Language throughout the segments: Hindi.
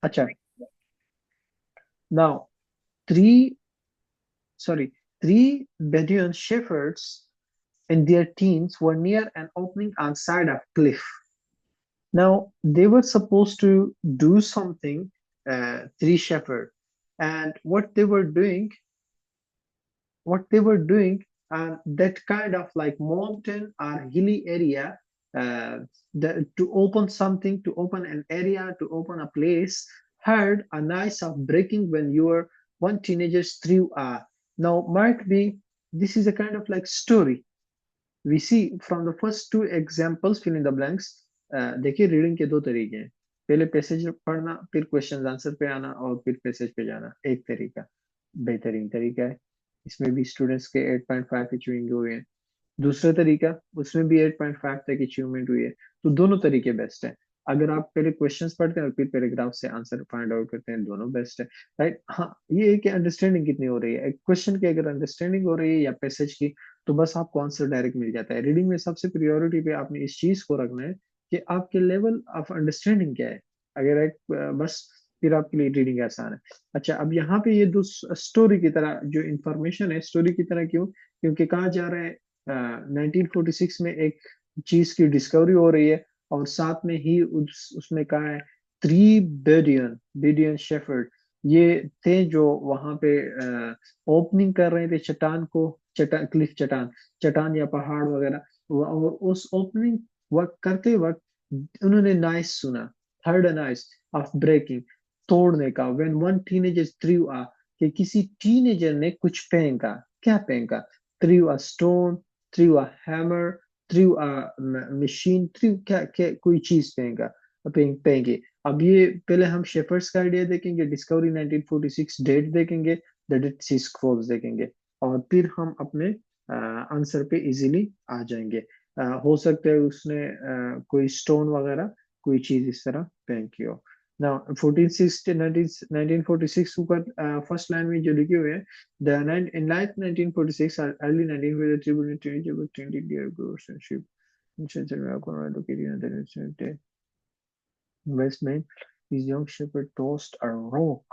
अच्छा, now three sorry three Bedouin shepherds in their teens were near an opening on side of cliff. Now they were supposed to do something, three shepherds, and what they were doing, that kind of like mountain or hilly area, uh, to open an area, to open a place, heard a noise of breaking when one teenagers threw a. Now, might be this is a kind of like story we see from the first two examples, fill in the blanks. देखिए, रीडिंग के दो तरीके हैं। पहले पैसेज पढ़ना, फिर क्वेश्चन आंसर पे आना, और फिर पैसेज पे जाना। एक तरीका बेहतरीन तरीका है, इसमें भी स्टूडेंट्स के 8.5 अचीविंग हुए हैं। दूसरा तरीका, उसमें भी 8.5 तक अचीवमेंट हुई है। तो दोनों तरीके बेस्ट है। अगर आप पहले क्वेश्चंस पढ़ते हैं और फिर पैराग्राफ से आंसर फाइंड आउट करते हैं, दोनों बेस्ट है। राइट, हाँ, ये है कि अंडरस्टैंडिंग कितनी हो रही है, क्वेश्चन की अगर अंडरस्टैंडिंग हो रही है या पैसेज की, तो बस आपको आंसर डायरेक्ट मिल जाता है। रीडिंग में सबसे प्रियोरिटी पे आपने इस चीज को रखना है कि आपके लेवल ऑफ अंडरस्टैंडिंग क्या है। अगर बस फिर आपके लिए रीडिंग आसान है। अच्छा, अब यहाँ पे ये दो स्टोरी की तरह जो इंफॉर्मेशन है, स्टोरी की तरह क्यों? क्योंकि कहा जा रहा है 1946 में एक चीज की डिस्कवरी हो रही है, और साथ में ही उसमें कहा है थ्री बेडियन शेफर्ड ये थे जो वहां पे ओपनिंग कर रहे थे चट्टान को, चट्टान क्लिफ, चट्टान चट्टान या पहाड़ वगैरह। और उस ओपनिंग वक्त करते वक्त उन्होंने नॉइस सुना, heard a noise of breaking, तोड़ने का। When one teenager threw a, कि किसी टीनेजर ने कुछ फेंका। क्या फेंका? Threw a stone, threw a hammer, threw a machine, threw क्या, क्या कोई चीज फेंका, फेंके। अब ये पहले हम शेफर्ड्स का आइडिया देखेंगे, डिस्कवरी 1946 डेट देखेंगे, द डेड सी स्क्रॉल्स देखेंगे, और फिर हम अपने आंसर पे इजीली आ जाएंगे। हो सकता है उसने कोई स्टोन वगैरह कोई चीज इस तरह फेंकी हो। Now, 1460, 1946 ऊपर फर्स्ट लाइन में जो लिखे हुए हैं, in late 1946 or early 1950, tribute to 20 year relationship. Investment, his young shepherd tossed a rock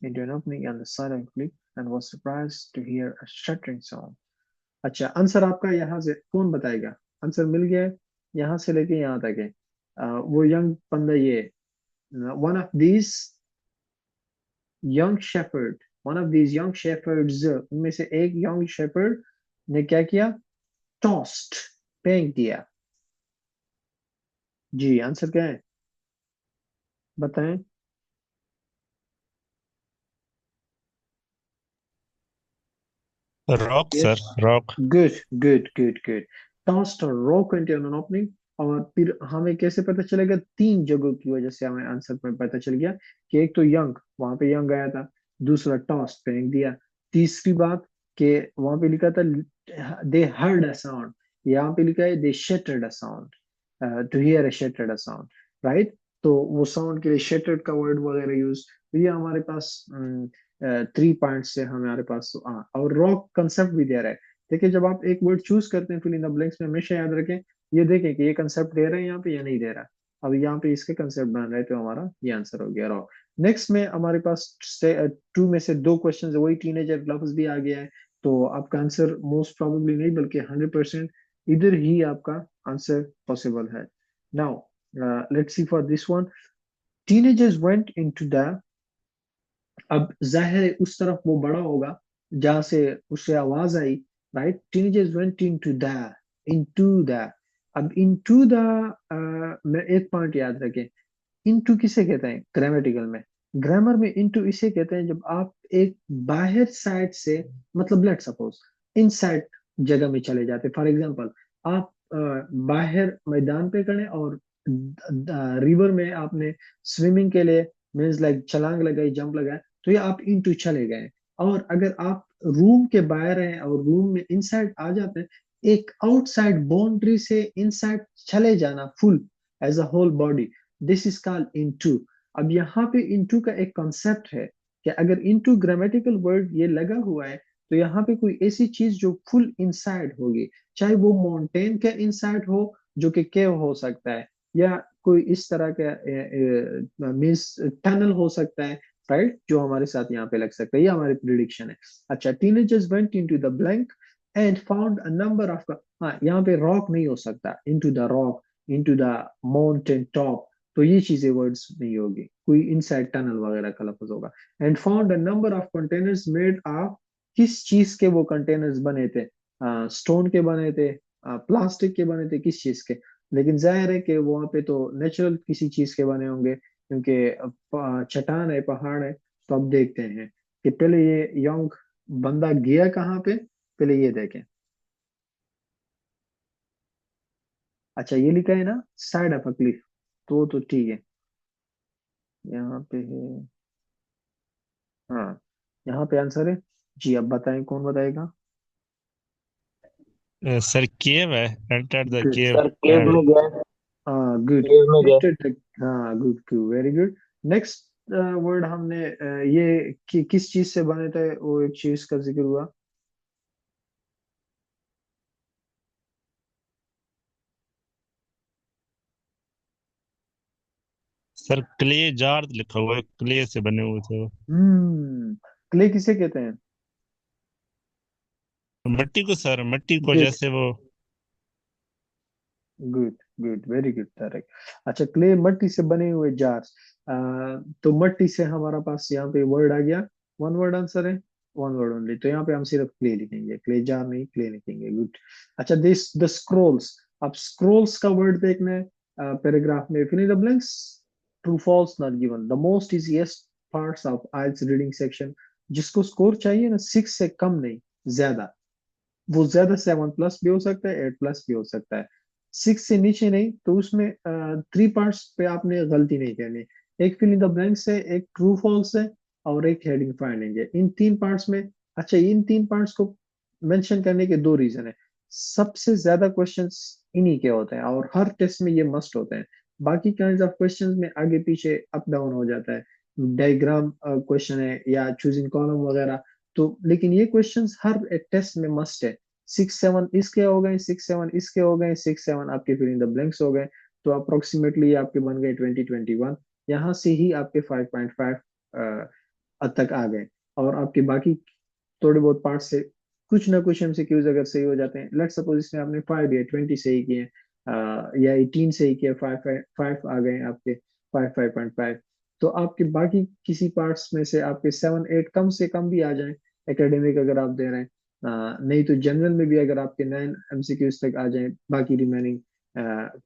into an opening on the side of the cliff and was surprised to hear a shattering sound. अच्छा, आंसर आपका यहाँ से कौन बताएगा? आंसर मिल गया है, यहाँ से लेके यहाँ तक है। वो यंग बंदा ये one of these young shepherd one of these young shepherd's, उनमें से एक यंग शेफर्ड ने क्या किया? टॉस्ट, फेंक दिया। जी, आंसर क्या है? बताएं। Rock yes, sir, rock. Good, good. Toast और रॉक into an opening। और फिर हमें कैसे पता चलेगा? तीन जगहों की वजह से हमें आंसर में पता चल गया कि एक तो यंग, वहां पे यंग आया था। दूसरा, टॉस्ट, फेंक दिया। तीसरी बात कि वहां पे लिखा था दे हर्ड अ साउंड, यहाँ पे लिखा है they shattered a sound, to hear a shattered a sound. Right, तो वो साउंड के लिए शेटर्ड का वर्ड वगैरह यूज। तो ये हमारे पास 3 पॉइंट से हमारे पास और रॉक कंसेप्ट भी दे रहा है। देखिए, जब आप एक वर्ड चूज करते हैं फिल इन द ब्लैंक्स में, हमेशा याद रखें, ये देखें कि ये कंसेप्ट दे रहे हैं यहाँ पे या नहीं दे रहा। अब यहाँ पे इसके कंसेप्ट बन रहे, तो हमारा ये आंसर हो गया रॉक। नेक्स्ट में हमारे पास टू में से दो क्वेश्चन, वही टीनेजर लफ्ज भी आ गया है। तो आपका आंसर मोस्ट प्रोबेबली नहीं बल्कि 100% इधर ही आपका आंसर पॉसिबल है। Now let's see for this one. Teenagers went into the, अब जाहिर है उस तरफ वो बड़ा होगा जहां से उससे आवाज आई। Right, teenagers went into the. अब इनटू द, में एक पॉइंट याद रखें, इनटू किसे कहते हैं ग्रामेटिकल में? ग्रामर में इनटू इसे कहते हैं जब आप एक बाहर साइड से, मतलब लेट सपोज इनसाइड जगह में चले जाते। फॉर एग्जांपल, आप बाहर मैदान पे खड़े और रिवर में आपने स्विमिंग के लिए मीन्स लाइक छलांग लगाई, जंप लगाया, तो ये आप इनटू चले गए। और अगर आप रूम के बाहर हैं और रूम में इनसाइड आ जाते हैं, एक आउटसाइड बाउंड्री से इनसाइड चले जाना full as a whole body, this is called into. अब यहाँ पे इनटू का एक कॉन्सेप्ट है कि अगर इनटू ग्रामेटिकल वर्ड ये लगा हुआ है, तो यहाँ पे कोई ऐसी चीज जो फुल इनसाइड होगी, चाहे वो माउंटेन के इनसाइड हो, जो कि केव हो सकता है, या कोई इस तरह का मीन्स टनल हो सकता है, राइट, जो हमारे साथ यहाँ पे लग सकता है, ये हमारी प्रिडिक्शन है। अच्छा, teenagers went into the blank and found a number of, हाँ यहाँ पे रॉक नहीं हो सकता, into the rock, into the mountain top, तो ये चीजें वर्ड्स नहीं होगी, कोई इनसाइड टनल वगैरह का लफ्ज होगा। And found a number of containers made of, किस चीज के वो कंटेनर्स बने थे, स्टोन के बने थे, प्लास्टिक के बने थे, किस चीज के। लेकिन जाहिर है कि वहां पे तो नेचुरल किसी चीज के बने होंगे, क्योंकि चट्टान है, पहाड़ है। तो अब देखते हैं कि पहले ये यंग बंदा गया कहाँ पे, पहले ये देखें। अच्छा, ये लिखा है ना, साइड ऑफ अ क्लिफ, तो ठीक है, यहाँ पे है। हाँ, यहाँ पे आंसर है। जी, अब बताएं, कौन बताएगा। सर केव है, enter the good, cave sir cave and. में गए। हाँ गुड, केव में गए। हाँ good good, very good. Next word हमने ये किस चीज से बने थे, वो एक चीज का जिक्र हुआ। सर क्ले जार लिखा हुआ है, क्ले से बने हुए थे वो। क्ले किसे कहते हैं। मट्टी को सर, मट्टी को गुड जैसे वो। Good good, very good, correct. अच्छा, क्ले मट्टी से बने हुए जार्स, तो मट्टी से हमारा पास यहाँ पे वर्ड आ गया, वन वर्ड आंसर है, वन वर्ड ओनली, तो यहाँ पे हम सिर्फ क्ले लिखेंगे, क्ले जार नहीं, क्ले लिखेंगे, गुड। अच्छा, दिस द स्क्रोल्स, अब स्क्रोल्स का वर्ड देखना है पैराग्राफ में, fill in the blanks, true false not given, the most easiest parts of IELTS reading section, जिसको स्कोर चाहिए ना 6 से कम नहीं, ज्यादा, वो ज्यादा 7+ भी हो सकता है, 8+ भी हो सकता है, 6 से नीचे नहीं, तो उसमें 3 पार्ट्स पे आपने गलती नहीं करनी। एक फिल इन द ब्लैंक्स है, एक ट्रू फॉल्स है, और एक हेडिंग फाइंडिंग है, इन 3 पार्ट्स में। अच्छा, इन 3 पार्ट्स को मेंशन करने के 2 रीजन है, सबसे ज्यादा क्वेश्चंस इन्हीं के होते हैं, और हर टेस्ट में ये मस्ट होते हैं। बाकी काइंड ऑफ क्वेश्चंस में आगे पीछे अप डाउन हो जाता है, डायग्राम क्वेश्चन है या चूजिंग कॉलम वगैरह, तो लेकिन ये क्वेश्चंस हर एक टेस्ट में मस्ट है। 6 7 इसके हो गए, 6 7 इसके हो गए, 6 7 आपके फिर इन द ब्लैंक्स हो गए, तो अप्रोक्सीमेटली आपके बन गए 2021। यहाँ से ही आपके 5.5 तक आ गए, और आपके बाकी थोड़े बहुत पार्ट से कुछ ना कुछ एमसीक्यूज अगर सही हो जाते हैं, लेट सपोज इसमें आपने 5 या 20 सही किए, या 18 सही किया, 5 आ गए आपके, 5 5.5, तो आपके बाकी किसी पार्ट्स में से आपके 7 8 कम से कम भी आ जाए, एकेडमिक अगर आप दे रहे हैं, नहीं तो जनरल में भी अगर आपके 9 एमसीक्यूज तक आ जाए, बाकी रिमेनिंग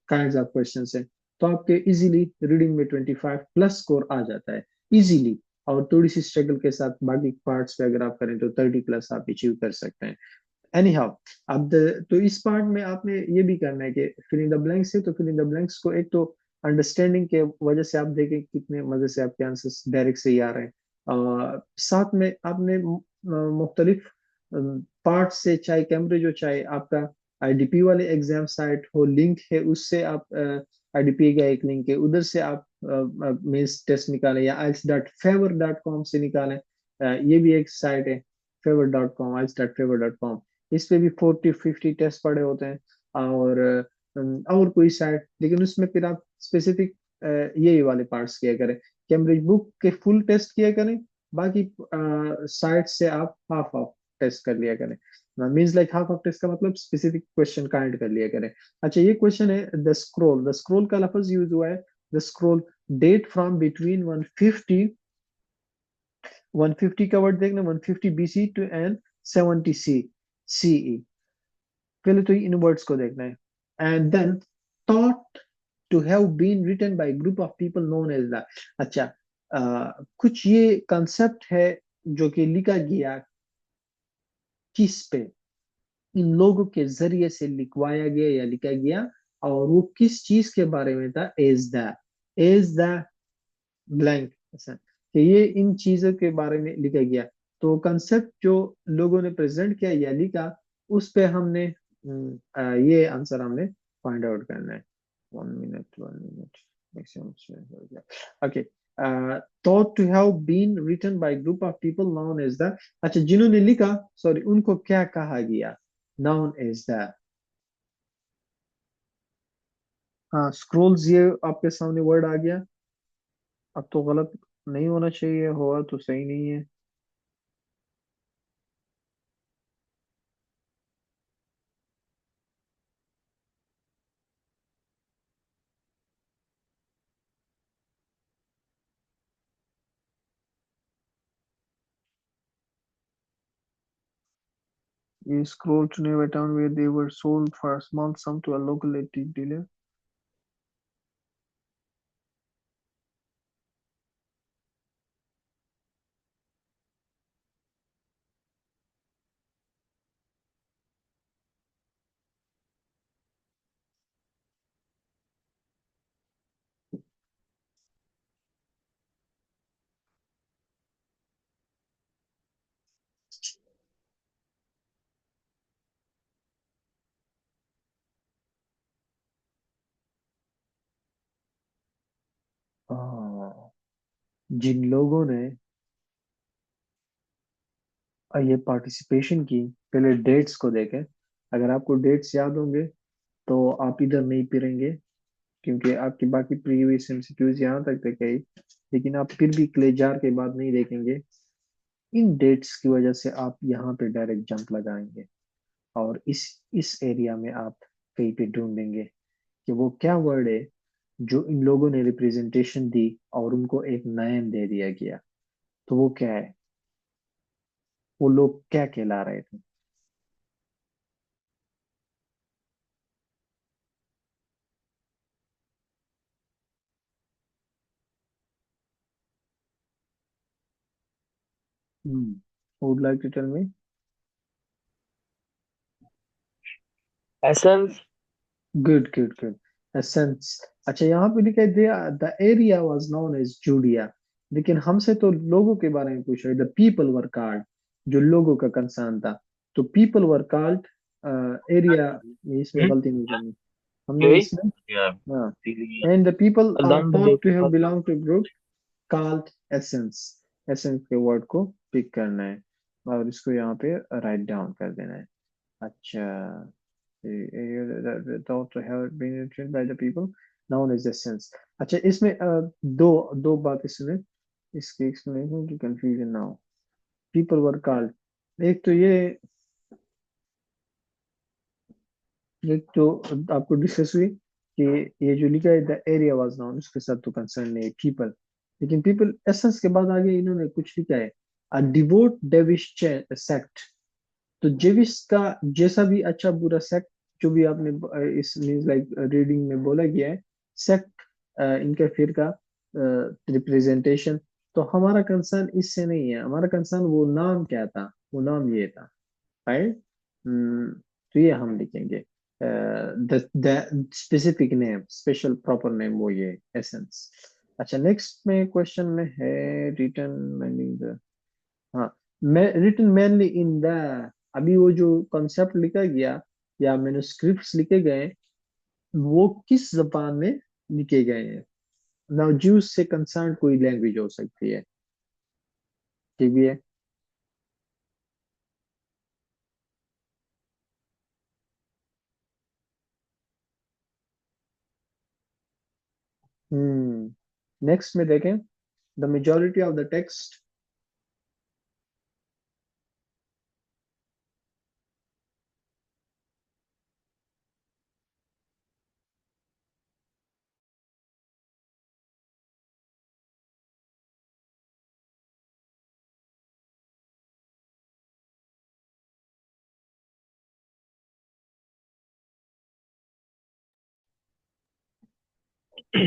काइंड ऑफ क्वेश्चन है, तो आपके इजीली रीडिंग में 25+ स्कोर आ जाता है, इजीली। और थोड़ी सी स्ट्रगल के साथ बाकी पार्ट्स पे अगर आप करें तो 30+ आप अचीव कर सकते हैं। एनी हाउ, अब तो इस पार्ट में आपने ये भी करना है कि फिल इन द ब्लैंक्स है, तो फिल इन द ब्लैंक्स को एक तो अंडरस्टैंडिंग के वजह से आप देखें कितने मजे से आपके आंसर्स डायरेक्ट से ही आ रहे हैं, साथ में आपने मुख्तलिफ पार्ट से, चाहे कैम्ब्रिज हो चाहे आपका आईडीपी वाले एग्जाम साइट हो, लिंक है उससे आप, आईडीपी का एक लिंक है उधर से आप मेंस टेस्ट निकालें, या ielts.favor.com से निकालें, ये भी एक साइट है, favor.com, ielts.favor.com, इस पे भी 40 50 टेस्ट पड़े होते हैं। और कोई साइट, लेकिन उसमें फिर आप स्पेसिफिक यही वाले पार्ट्स किया करें, कैम्ब्रिज बुक के फुल टेस्ट किया करें, बाकी साइट से आप हाफ हाफ टेस्ट कर लिया करें, means like half half test का मतलब स्पेसिफिक क्वेश्चन काइंड कर लिया करें। अच्छा, ये क्वेश्चन है द स्क्रोल का लफ्ज यूज हुआ है, the scroll date from between 150 का वर्ड देखना, 150 BC टू एंड 70 CE, पहले तो इन वर्ड्स को देखना है। And then thought to have been written by group of people known as the, अच्छा, कुछ ये कंसेप्ट है जो कि लिखा गया किस पे, इन लोगों के जरिए से लिखवाया गया या लिखा गया, और वो किस चीज के बारे में था, एज द ब्लैंक, ऐसा कि ये इन चीजों के बारे में लिखा गया, तो कंसेप्ट जो लोगों ने प्रेजेंट किया या लिखा, उस पे हमने ये आंसर हमने फाइंड आउट करना है। 1 minute maximum, okay. Thought to have been written by group of people known as the, अच्छा, जिन्होंने लिखा, सॉरी, उनको क्या कहा गया, नाउन एज द, हाँ, स्क्रोल्स, ये आपके सामने वर्ड आ गया। अब तो गलत नहीं होना चाहिए, हुआ तो सही नहीं है। ये scroll to nearby town where they were sold for a small sum to a local antique dealer. हाँ, जिन लोगों ने ये पार्टिसिपेशन की, पहले डेट्स को देखें। अगर आपको डेट्स याद होंगे तो आप इधर नहीं फिरेंगे, क्योंकि आपकी बाकी प्रीवियस एमसीक्यूज यहाँ तक थे कई। लेकिन आप फिर भी क्लेजार के बाद नहीं देखेंगे। इन डेट्स की वजह से आप यहाँ पे डायरेक्ट जंप लगाएंगे, और इस एरिया में आप कहीं पे ढूंढेंगे कि वो क्या वर्ड है जो इन लोगों ने रिप्रेजेंटेशन दी और उनको एक नाम दे दिया गया। तो वो क्या है, वो लोग क्या कहला रहे थे? Would like to tell me? Essenes. Good good good. Essenes. अच्छा, यहाँ पे लिखा है the area was known as Judea. लेकिन हमसे तो लोगों के बारे में पूछ रहे, द पीपल वर कॉल्ड, जो लोगों का कंसर्न था। तो पीपल वर कॉल्ड एरिया, इसमें गलती नहीं करनी हमने यही इसमें। यार। हाँ, and the people are then thought देते टू हैव वक्त। Belong to group called Essenes. Essenes के वर्ड को पिक करना है और इसको यहाँ पे राइट डाउन कर देना है। अच्छा, thought to have been written by the people known as the sense। अच्छा, इसमें दो दो बात इसमें, इसकी एक्सप्लेनेशन की कंफ्यूजन ना हो। पीपल वर कॉल्ड, एक तो ये, एक तो आपको डिस्कस हुई कि ये जो लिखा है द एरिया वाज नाउन, उसके साथ तो कंसर्न नहीं है पीपल। लेकिन पीपल एसेंस के बाद आगे इन्होंने कुछ लिखा है, अ डिवोट डेविश सेक्ट। तो जेविस का जैसा भी अच्छा बुरा सेक्ट, जो भी आपने इस मींस लाइक रीडिंग में बोला गया है, सेक्ट, इनके फिर का रिप्रेजेंटेशन। तो हमारा कंसर्न इससे नहीं है, हमारा कंसर्न वो नाम क्या था, वो नाम ये था, राइट। तो ये हम लिखेंगे the specific name, special proper name, वो ये एसेंस। अच्छा, नेक्स्ट में क्वेश्चन में है रिटर्न, हाँ, मैं रिटन मेनली इन द, अभी वो जो कॉन्सेप्ट लिखा गया या मैन्युस्क्रिप्ट्स लिखे गए, वो किस जबान में लिखे गए हैं? नाउ ज्यूस से कंसर्न कोई लैंग्वेज हो सकती है, ठीक भी है। नेक्स्ट में देखें, the majority of the text.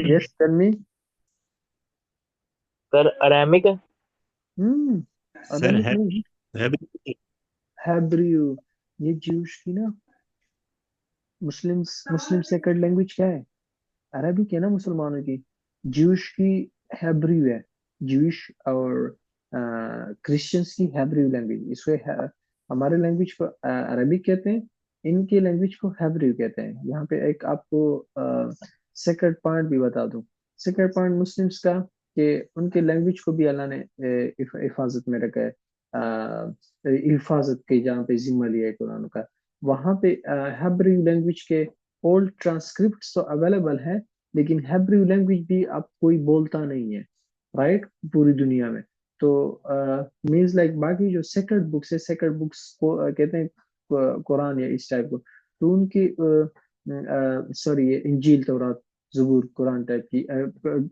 Yes, tell me. Sir Aramaic है। हम्म सर अरेबिक है नहीं, है भी। हेब्रियो। ये ज्यूश की ना, मुस्लिम सेक्रेड लैंग्वेज क्या है? अरबिक है ना मुसलमानों की। ज्यूश की हेब्रियो है। ज्यूश और क्रिश्चियंस की हेब्रियो लैंग्वेज, इसको हमारे लैंग्वेज को अरबिक कहते हैं, इनकी लैंग्वेज को हेब्रियो कहते हैं। यहाँ पे एक आपको सेक्रेड पॉइंट भी बता दूं। सेक्रेड पॉइंट मुस्लिम्स का, कि उनके लैंग्वेज को भी अल्लाह ने हिफाजत में रखा है। हिफाजत की जहाँ पे जिम्मा लिया है कुरान का, वहाँ पे हेब्रियो लैंग्वेज के ओल्ड ट्रांसक्रिप्ट तो अवेलेबल है, लेकिन हेब्रू लैंग्वेज भी अब कोई बोलता नहीं है, राइट, पूरी दुनिया में। तो मीन्स लाइक बाकी जो सेक्रेड बुक्स है, सेक्रेड बुक्स को कहते हैं कुरान या इस टाइप को, तो उनकी सॉरी ये इंजील तौरात जबूर कुरान टाइप की,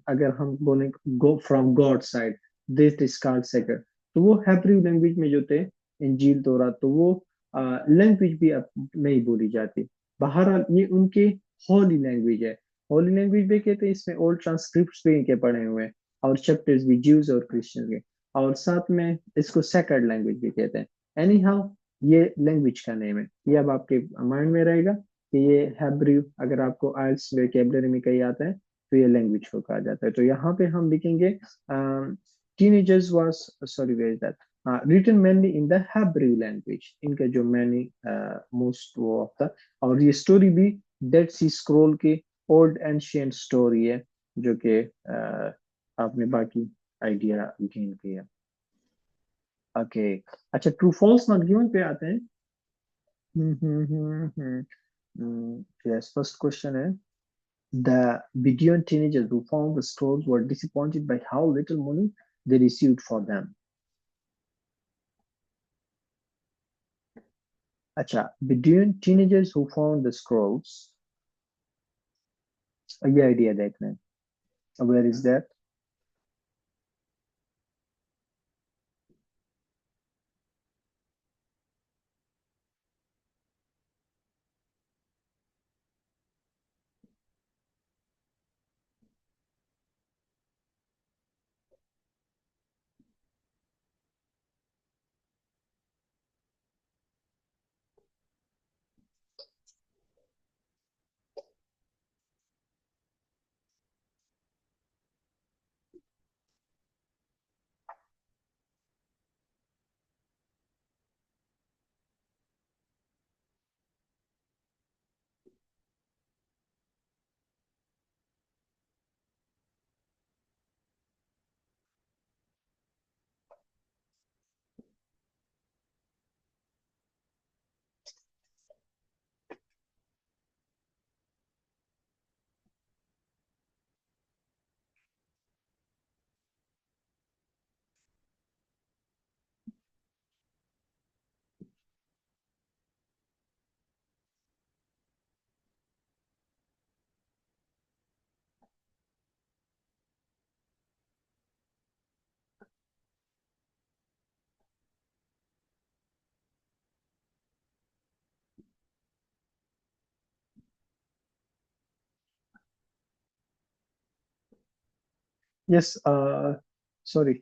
अगर हम बोलें go from God side, this is called sacred. तो वो हेब्रू लैंग्वेज में जो थे इंजील तौरात, तो वो लैंग्वेज भी अब नहीं बोली जाती। बहरहाल ये उनके होली लैंग्वेज है। होली लैंग्वेज भी कहते हैं, इसमें ओल्ड ट्रांसक्रिप्ट्स भी इनके पढ़े हुए हैं, और चैप्टर्स भी ज्यूज और क्रिश्चियन के, और साथ में इसको सेक्रेड लैंग्वेज भी कहते हैं। एनी हाउ, ये लैंग्वेज का नेम है, ये अब आपके माइंड में रहेगा कि ये हैब्रू, अगर आपको आइल्स वेकेबलरी में कहीं आता है तो ये लैंग्वेज को कहा जाता है। तो यहाँ पे हम लिखेंगे teenagers was, sorry where is that, written mainly in the Hebrew language, इनका जो मैनी मोस्ट वो था। और ये स्टोरी भी डेड सी स्क्रॉल की ओल्ड एंशियंट स्टोरी है, जो कि आपने बाकी आइडिया गेन किया। ओके, अच्छा, ट्रू फॉल्स नॉट गिवन पे आते हैं। यस, फर्स्ट क्वेश्चन है, the Bedouin teenagers who found the scrolls were disappointed by how little money they received for them. अच्छा, Bedouin teenagers who found the scrolls, ये आइडिया देखना है, where is that? Yes, sorry,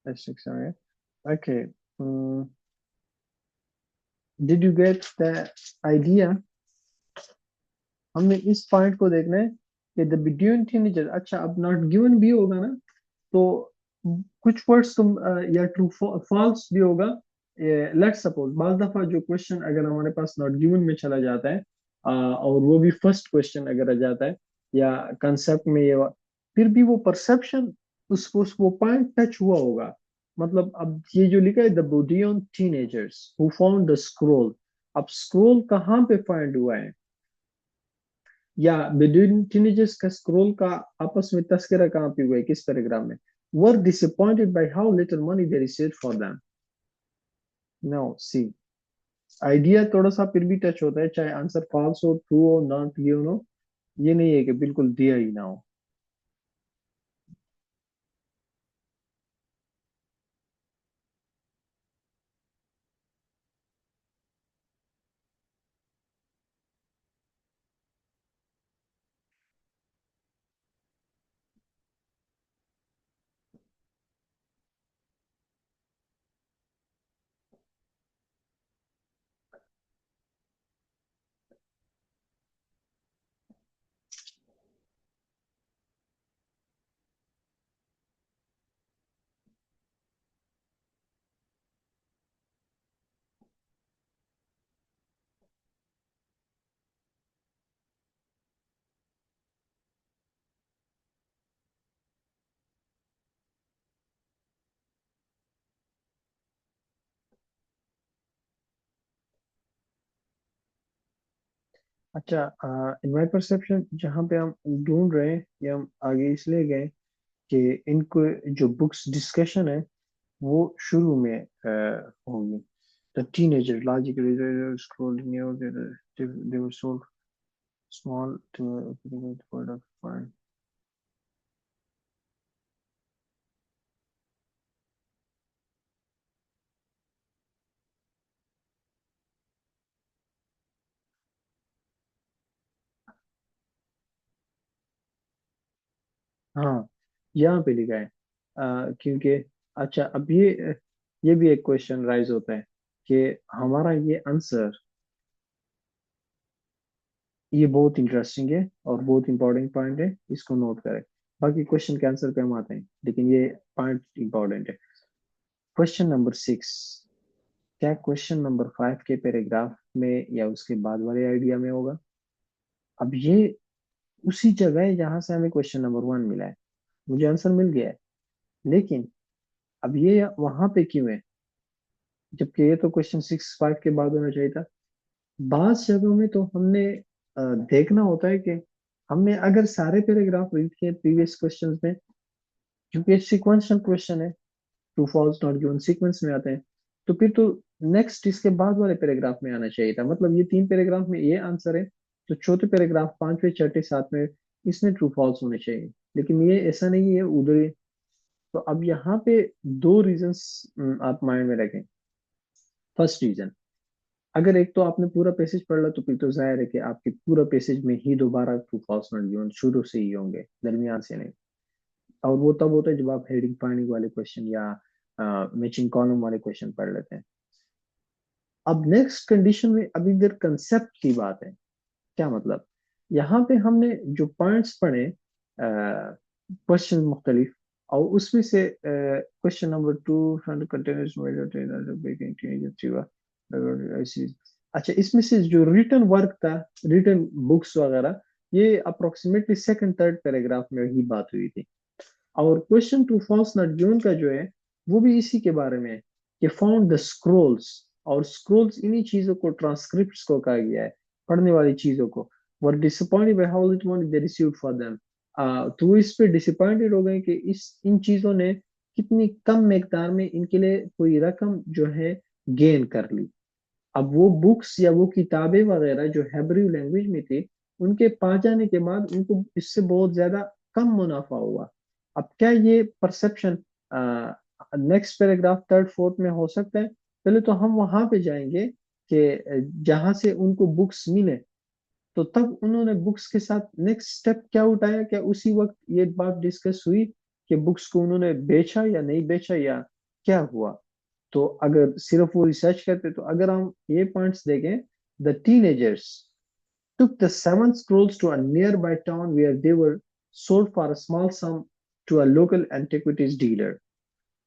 let's check sorry. Okay, did you get the idea? हमने इस पॉइंट को देखना है कि द बिटवीन टीनेजर, अच्छा अब नॉट गिवन भी होगा ना, तो कुछ वर्ड्स तुम या ट्रू फॉल्स भी होगा। लेट्स सपोज बाल दफा जो क्वेश्चन अगर हमारे पास नॉट गिवन में चला जाता है, और वो भी फर्स्ट क्वेश्चन अगर आ जाता है, या कंसेप्ट में ये फिर भी वो परसेप्शन, उसको वो पॉइंट टच हुआ होगा। मतलब अब ये जो लिखा है the Bedouin teenagers who found the scroll, अब स्क्रोल कहाँ पे फाइंड हुआ है, या बिटवीन टीनेजर्स का स्क्रोल का आपस में तस्करा कहाँ पे हुआ है, किस पैराग्राफ में? Were disappointed by how little money they received for them. No, see, idea थोड़ा सा फिर भी टच होता है, चाहे आंसर फॉल्स हो, ट्रू हो, नॉट गिवन हो, ये नहीं है कि बिल्कुल दिया ही ना हो। अच्छा, इन माय परसेप्शन जहाँ पे हम ढूंढ रहे हैं या हम आगे इसलिए गए कि इनको जो बुक्स डिस्कशन है वो शुरू में होगी। The teenager logically they scrolled near they were so small to point of fine. हाँ, यहाँ पे लिखा है क्योंकि अच्छा अब ये भी एक क्वेश्चन राइज होता है कि हमारा ये आंसर, ये बहुत इंटरेस्टिंग है और बहुत इंपॉर्टेंट पॉइंट है, इसको नोट करें। बाकी क्वेश्चन के आंसर पे हम आते हैं, लेकिन ये पॉइंट इंपॉर्टेंट है। क्वेश्चन नंबर 6, क्या क्वेश्चन नंबर 5 के पैराग्राफ में या उसके बाद वाले आइडिया में होगा? अब ये उसी जगह है जहां से हमें क्वेश्चन नंबर 1 मिला है, मुझे आंसर मिल गया है, लेकिन अब ये वहां पे क्यों है, जबकि ये तो क्वेश्चन 6 5 के बाद होना चाहिए था। बास जगहों में तो हमने देखना होता है कि हमने अगर सारे पैराग्राफ रीड किए प्रीवियस क्वेश्चंस में, क्योंकि सिक्वेंशियल क्वेश्चन है, true false not given sequence में आते हैं, तो फिर तो नेक्स्ट इसके बाद वाले पैराग्राफ में आना चाहिए था। मतलब ये 3 पैराग्राफ में ये आंसर है, तो चौथे पैराग्राफ, पांचवे, छठे, सातवें, इसमें ट्रू फॉल्स होने चाहिए, लेकिन ये ऐसा नहीं है, उधर ही। तो अब यहाँ पे दो रीजंस आप माइंड में रखें। फर्स्ट रीजन, अगर एक तो आपने पूरा पैसेज पढ़ ला तो फिर तो जाहिर है कि आपके पूरा पैसेज में ही दोबारा ट्रू फॉल्स नॉट गिवन शुरू से ही होंगे, दरमियान से नहीं। और वो तब होता है जब आप हेडिंग फाइंडिंग वाले क्वेश्चन या मैचिंग कॉलम वाले क्वेश्चन पढ़ लेते हैं। अब नेक्स्ट कंडीशन में अभी इधर कंसेप्ट की बात है। क्या मतलब, यहाँ पे हमने जो पॉइंट्स पढ़े क्वेश्चन मुख्तलिफ, और उसमें से क्वेश्चन नंबर 2 कंटिन्यूस, अच्छा इसमें से जो रिटन वर्क था, रिटन बुक्स वगैरह, ये अप्रोक्सीमेटली सेकंड थर्ड पैराग्राफ में ही बात हुई थी। और question two false not given का जो है वो भी इसी के बारे में है कि फाउंड द स्क्रोल्स, और स्क्रोल्स इन्हीं चीजों को, ट्रांसक्रिप्ट्स को कहा गया है, पढ़ने वाली चीजों को। वर disappointed by how little money they received for them, तो वो इस पे डिसअपॉइंटेड हो गए कि इस इन चीजों ने कितनी कम मिकदार में इनके लिए कोई रकम जो है गेन कर ली। अब वो बुक्स या वो किताबें वगैरह जो हेब्रू लैंग्वेज में थी, उनके पा जाने के बाद उनको इससे बहुत ज्यादा कम मुनाफा हुआ। अब क्या ये perception next paragraph third fourth में हो सकता है? पहले तो हम वहां पे जाएंगे कि जहां से उनको बुक्स मिले, तो तब उन्होंने बुक्स के साथ नेक्स्ट स्टेप क्या उठाया, क्या उसी वक्त ये बात डिस्कस हुई कि बुक्स को उन्होंने बेचा या नहीं बेचा, या क्या हुआ? तो अगर सिर्फ वो रिसर्च करते, तो अगर हम ये पॉइंट्स देखें, the teenagers took the 7 scrolls to a nearby town where they were sold for a small sum to a local antiquities dealer.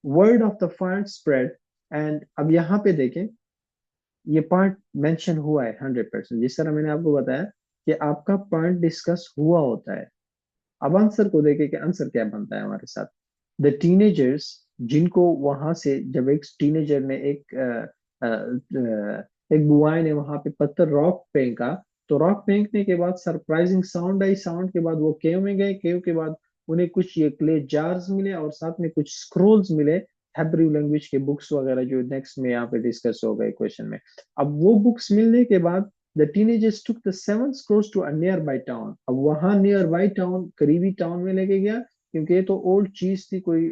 Word of the find spread, and अब यहाँ पे देखें, ये पॉइंट मेंशन हुआ है 100%, जिस तरह मैंने आपको बताया कि आपका पॉइंट डिस्कस हुआ होता है। अब आंसर को देखें कि आंसर क्या बनता है हमारे साथ। द टीनेजर्स, जिनको वहां से जब एक टीनेजर ने एक बुआई ने वहां पे पत्थर रॉक फेंका, तो रॉक फेंकने के बाद सरप्राइजिंग साउंड आई, साउंड के बाद वो केव में गए, केव के बाद उन्हें कुछ ये क्ले जार्स मिले और साथ में कुछ स्क्रोल्स मिले, हेब्रू लैंग्वेज के बुक्स वगैरह, जो नेक्स्ट में यहाँ पे डिस्कस हो गए क्वेश्चन में। अब वो बुक्स मिलने के बाद the teenagers took the 7 scrolls to a near by town, अब वहां नियर बाई टाउन, करीबी टाउन में लेके गया, क्योंकि ये तो ओल्ड चीज थी, कोई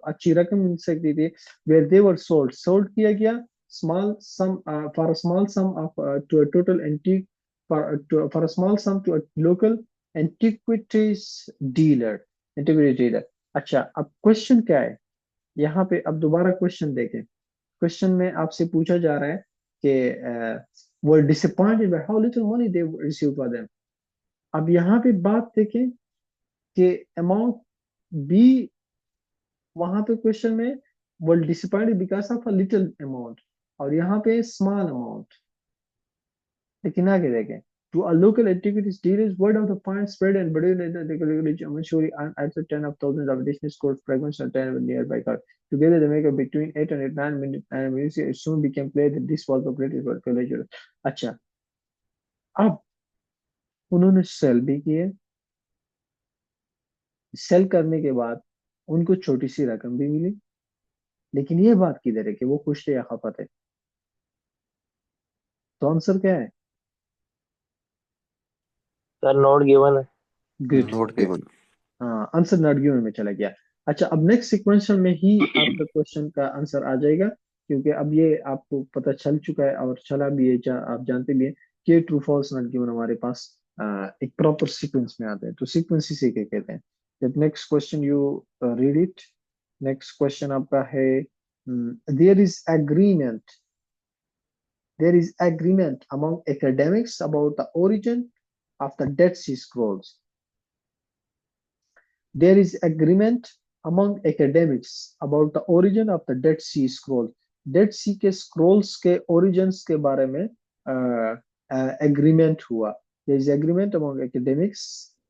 अच्छी रकम मिल सकती थी। Where they were sold, sold किया गया small sum, for a small sum of to a total antique, for a small sum to a local antiquities dealer, antiquity dealer. अच्छा अब क्वेश्चन क्या है यहाँ पे, अब दोबारा क्वेश्चन देखें। क्वेश्चन में आपसे पूछा जा रहा है कि were disappointed by how little money they received for them। अब यहाँ पे बात देखें कि अमाउंट बी, वहां पे क्वेश्चन में were disappointed because of a little amount, और यहाँ पे स्मॉल अमाउंट। लेकिन आगे देखें, to a local antiquities dealers, word of the find spread and buried in the village eventually after 10 of thousands of additional scores fragments and 10 nearby car. Together they make a between 8 and 9 minutes, and it soon became clear that this was the greatest world villager। अच्छा, अब उन्होंने सेल भी किए। सेल करने के बाद उनको छोटी सी रकम भी मिली। लेकिन ये बात किधर है कि वो खुश थे या खफा थे? तो आंसर क्या है? सर नोट गिवन है। Good, note good. गिवन। हाँ, आंसर नॉट गिवन में चला गया। अच्छा, अब नेक्स्ट सिक्वेंशियल में ही आपका क्वेश्चन का आंसर आ जाएगा, क्योंकि अब ये आपको पता चल चुका है और चला भी है, आप जानते भी हैं कि ट्रू फॉल्स नॉट गिवन हमारे पास एक प्रॉपर सीक्वेंस में आते हैं, तो सीक्वेंस इसे क्या कहते हैं। जब next question you read it. Next question आपका है, there is agreement there is agreement among academics about the origin of the Dead Sea Scrolls. There is agreement among academics about the origin of the Dead Sea Scrolls. Dead Sea के scrolls के origins के बारे में agreement हुआ. There is agreement among academics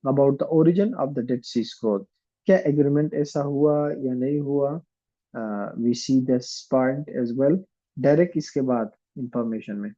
about the origin of the Dead Sea Scroll. क्या agreement ऐसा हुआ या नहीं हुआ? We see this part as well. Direct इसके बाद information में.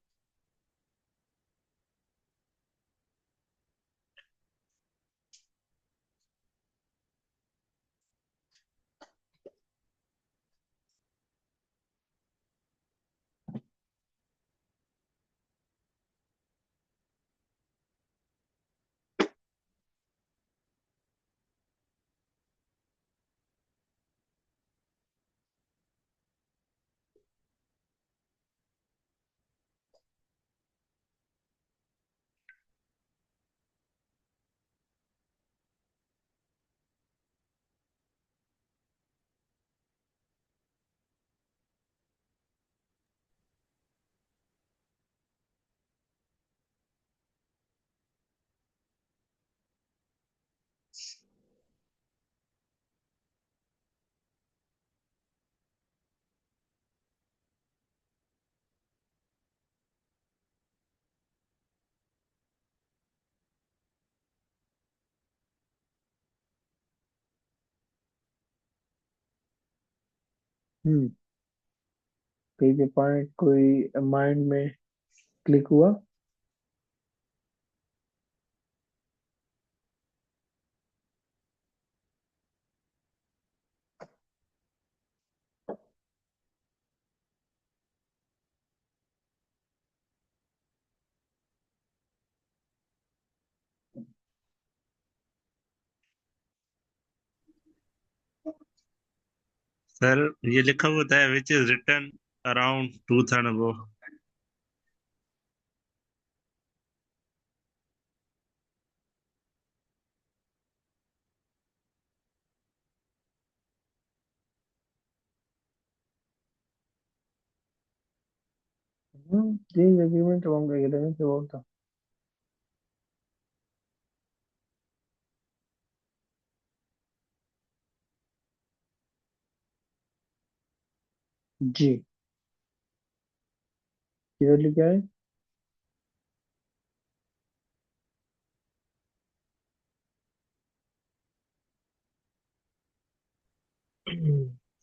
हम्म कहीं पे पॉइंट कोई माइंड में क्लिक हुआ? सर ये लिखा होता है विच इज रिटन अराउंड 2000 अगो। ये एग्रीमेंट अमंग एकेडमिक्स अबाउट था। जी, किधर लिखा है?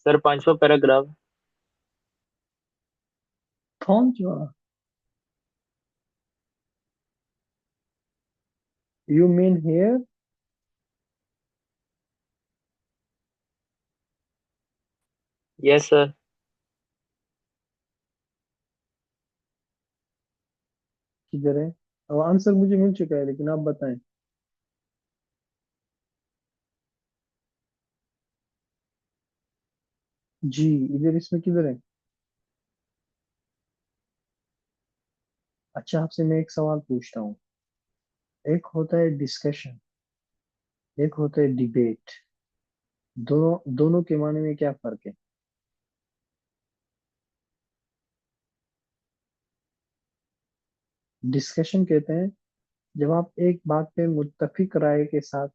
सर पांचवा पैराग्राफ। कौन सा? You mean here? Yes sir. किधर है? अब आंसर मुझे मिल चुका है, लेकिन आप बताएं। जी, इधर इसमें किधर है? अच्छा, आपसे मैं एक सवाल पूछता हूँ। एक होता है डिस्कशन, एक होता है डिबेट। दोनों दोनों के माने में क्या फर्क है? डिस्कशन कहते हैं जब आप एक बात पे मुत्तफिक राय के साथ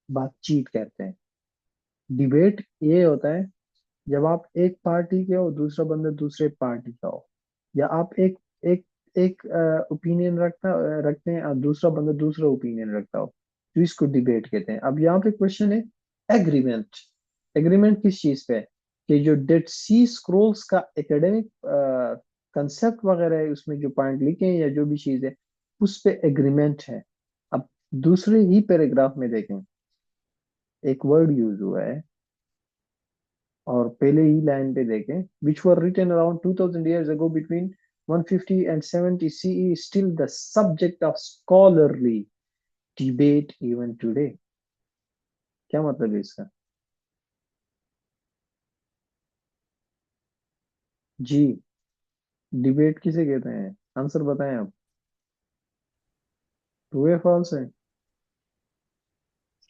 बातचीत करते हैं। डिबेट ये होता है जब आप एक पार्टी के हो, दूसरा बंदा दूसरे पार्टी का हो, या आप एक एक एक ओपिनियन रखते हैं और दूसरा बंदा दूसरा ओपिनियन रखता हो, तो इसको डिबेट कहते हैं। अब यहाँ पे क्वेश्चन है एग्रीमेंट। एग्रीमेंट किस चीज पे है? कि जो डेड सी स्क्रोल्स का एकेडमिक कंसेप्ट वगैरह है, उसमें जो पॉइंट लिखे हैं या जो भी चीज है, उस पे एग्रीमेंट है। अब दूसरे ही पैराग्राफ में देखें, एक वर्ड यूज हुआ है, और पहले ही लाइन पे देखें, which were written around 2000 years ago between 150 and 70 CE, still the subject of scholarly debate even today। क्या मतलब है इसका? जी, डिबेट किसे कहते हैं? आंसर बताएं आप। ट्रू है, फॉल्स है?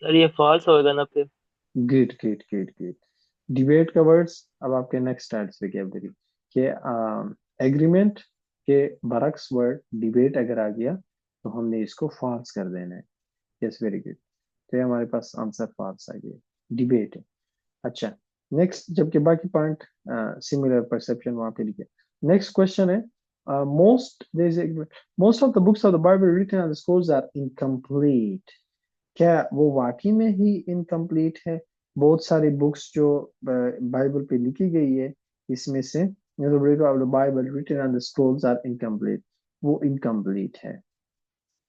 सर ये फॉल्स होएगा ना फिर। Good good good good. Debate का वर्ड्स अब आपके नेक्स्ट स्टार्ट पे क्या बदली कि एग्रीमेंट के बरक्स वर्ड डिबेट अगर आ गया तो हमने इसको फॉल्स कर देना है। Yes, very good. तो ये हमारे पास आंसर फॉल्स आ गया, डिबेट है। अच्छा, नेक्स्ट, जबकि बाकी पॉइंट सिमिलर परसेप्शन वहां पे लिखे। नेक्स्ट क्वेश्चन है, most most of the books of the Bible written on the scrolls are incomplete. क्या वो वाकई में ही इनकम्प्लीट है? बहुत सारी बुक्स जो बाइबल पे लिखी गई है, इसमें से Bible written on the scrolls are incomplete, वो इनकम्प्लीट है।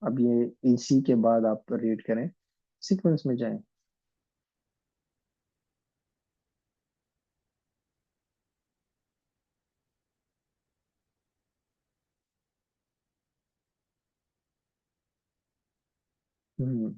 अब ये इसी के बाद आप रीड करें, सीक्वेंस में जाएं। हम्म।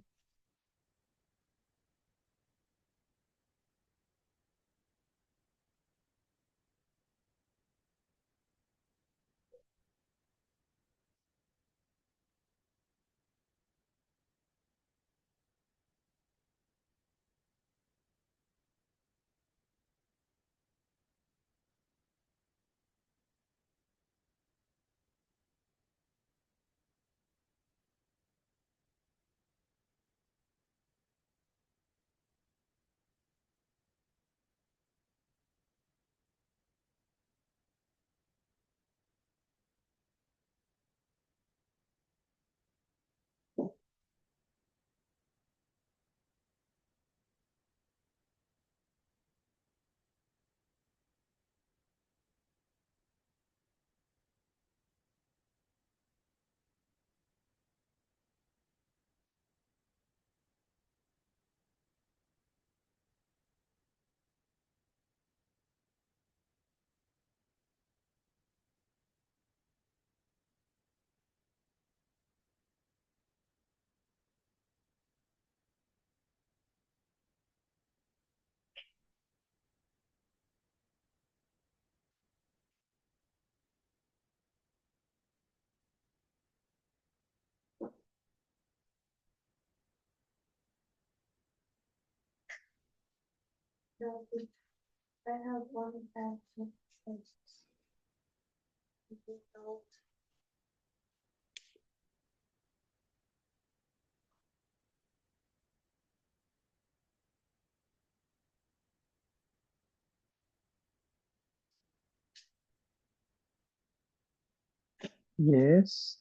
यस।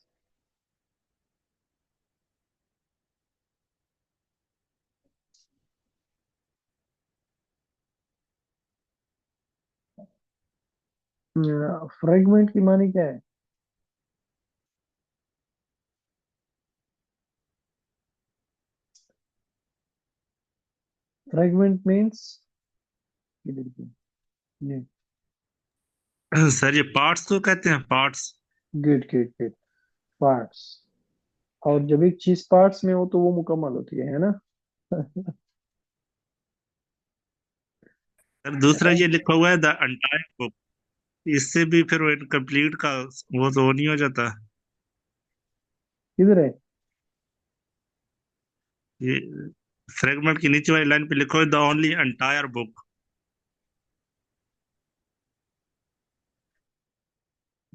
फ्रेगमेंट की मानी क्या है? फ्रेगमेंट मीन्स, सर ये पार्ट्स तो कहते हैं, parts. Good good good. Parts. और जब एक चीज पार्ट्स में हो तो वो मुकम्मल होती है ना? सर है दूसरा ना? ये लिखा हुआ है द एंटायर बुक, इससे भी फिर वो इनकम्प्लीट का वो तो नहीं हो जाता। किधर है? ये फ्रेगमेंट की नीचे वाली लाइन पे लिखो है द ओनली एंटायर बुक।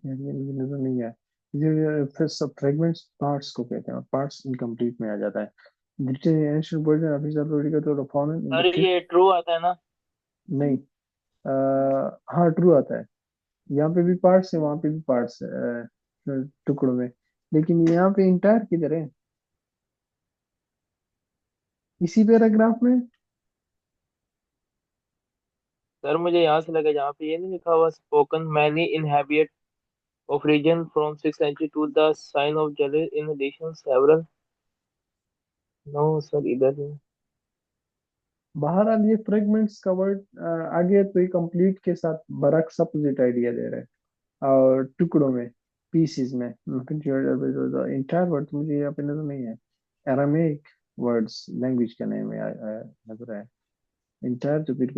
यार ये नजर नहीं आया। ये फिर सब फ्रेगमेंट्स पार्ट्स को कहते हैं, और पार्ट्स इनकम्प्लीट में आ जाता है। Britain ancient version of his already तो fallen in the sir fifth. ये ट्रू आता है ना। नहीं। हाँ, ट्रू आता है। यहाँ पे भी पार्ट्स है, वहां पे भी पार्ट्स है, टुकड़ों में। लेकिन यहाँ पे इंटायर किधर है? इसी पैराग्राफ में। सर मुझे यहाँ से लगा जहाँ पे ये नहीं लिखा हुआ spoken many inhabit of region from 6th century to the sign of Jalil in addition several no sir, इधर नहीं। बहरहाल ये फ्रेगमेंट्स का वर्ड आगे तो ये कंप्लीट के साथ बरक्स अपोजिट आइडिया दे रहे हैं और टुकड़ों में, पीसीज में, इंटायर वर्ड मुझे यहाँ पे नजर नहीं है। अरामिक वर्ड्स लैंग्वेज का नेम है, नजर है इंटायर, तो फिर